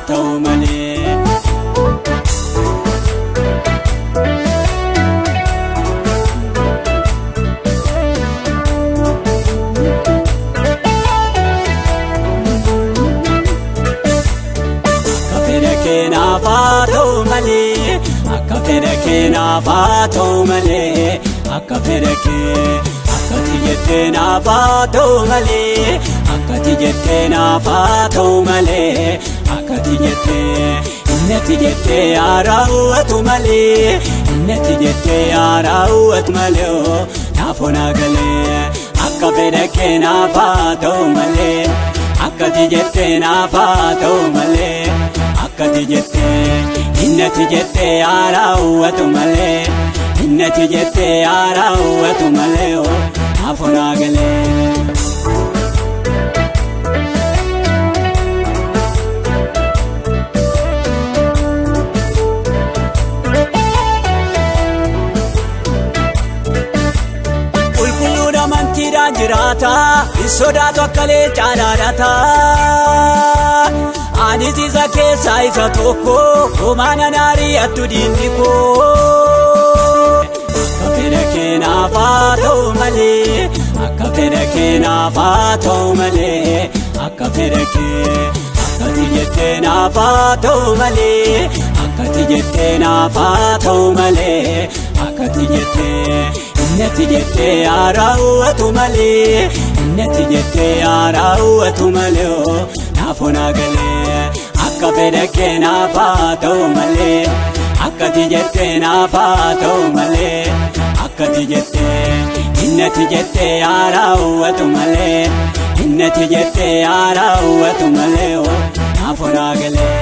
ta'u malee. Naafaa ta'u malee akka fedha kee naafaa ta'u malee akka fedha kee akkati jettee naafaa ta'u malee akkati jettee naafaa ta'u malee akkati jettee innati jettee haaraawwatu malee innati jettee haaraawwatu malee naafoo naagalee akka fedha kee naafaa ta'u malee akkati jettee naafaa ta'u malee. Akkati jettee innati jettee haaraawwatu malee innati jettee haaraawwatu malee naafoo naagalee. Qulqulluun amantiidhaan jiraata hin sodaatu akka leencaa dhaadhata. Anis isa keessaa isa tokko homaana naarii attu diinni koo. Akka fedha kee naafaa ta'u malee akka fedha kee naafaa ta'u malee akka fedha kee akkati jettee naafaa ta'u malee akkati jettee naafaa ta'u malee akkati jettee innati jettee haaraawwatu malee innati jettee haaraawwatu malee naafoo naagalee. Akka fedha kee naafaa ta'u malee akkati jettee naafaa ta'u malee akkati jettee innati jettee haaraawwatu malee innati jettee haaraawwatu malee naafoo naagalee.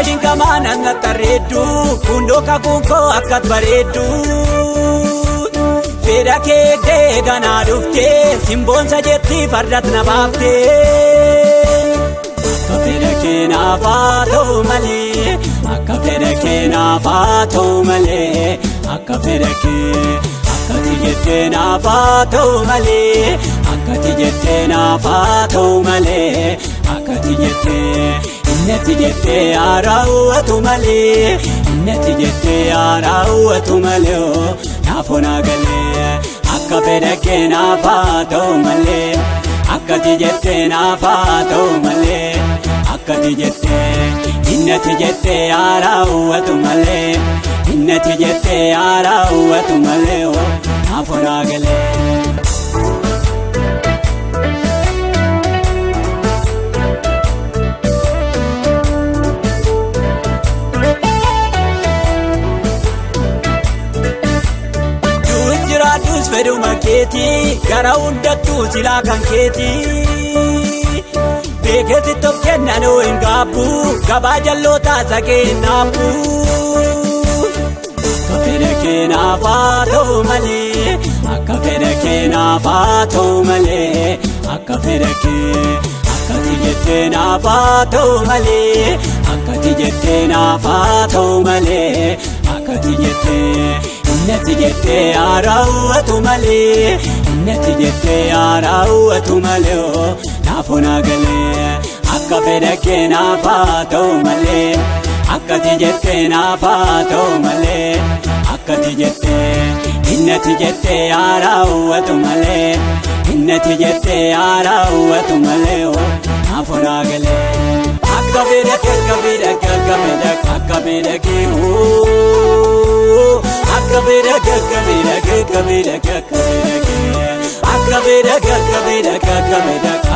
Dingamaan akka tarreeddu hundoo kakuunkoo akka bareeddu fedha kee deeganaa dhuftee simboonsa jetti fardat na baaftee. Akka fedha kee naafaa ta'u malee akka fedha kee naafaa ta'u malee akka fedha kee akkati jettee naafaa ta'u malee akkati jettee naafaa ta'u malee akkati jettee. Innati jettee haaraawwatu malee innati jettee haaraawwatu malee naafoo naagalee. Akka fedha kee naafaa ta'u malee akkati jettee naafaa ta'u malee akkati jettee innati jettee haaraawwatu malee innati jettee haaraawwatu malee naafoo naagalee. Fedhuma keetii gara hundattuu silaa kan keetii beeketi tokko kennanoo hin gaabbu gabaa jallootaa sagee hin naabbu. Akka fedha kee naafaa ta'u malee akka fedha kee naafaa ta'u malee akka fedha kee akkati jettee naafaa ta'u malee akkati jettee naafaa ta'u malee akkati jettee. Innati jettee haaraawwatu malee innati jettee haaraawwatu malee naafoo naagalee. Akka fedha kee naafaa ta'u malee akkati jettee naafaa ta'u malee akkati jettee innati jettee haaraawwatu malee innati jettee haaraawwatu malee naafoo naagalee. Akka fedha kee akka fedha kee akka fedha kee akka fedha kee akka fedha kee akka fedha kee akka fedha kee akka fedha kee akka fedha kee akka fedha kee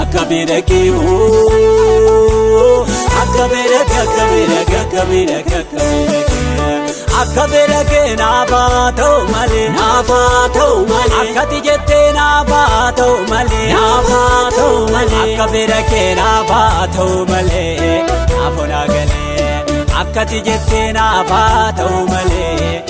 akka fedha kee akka fedha kee akka fedha kee akka fedha kee akka fedha kee akka fedha kee naafaa ta'u malee naafaa ta'u malee akkati jettee naafaa ta'u malee naafaa ta'u malee akka fedha kee naafaa ta'u malee naafoo naagalee akkati jettee naafaa ta'u malee.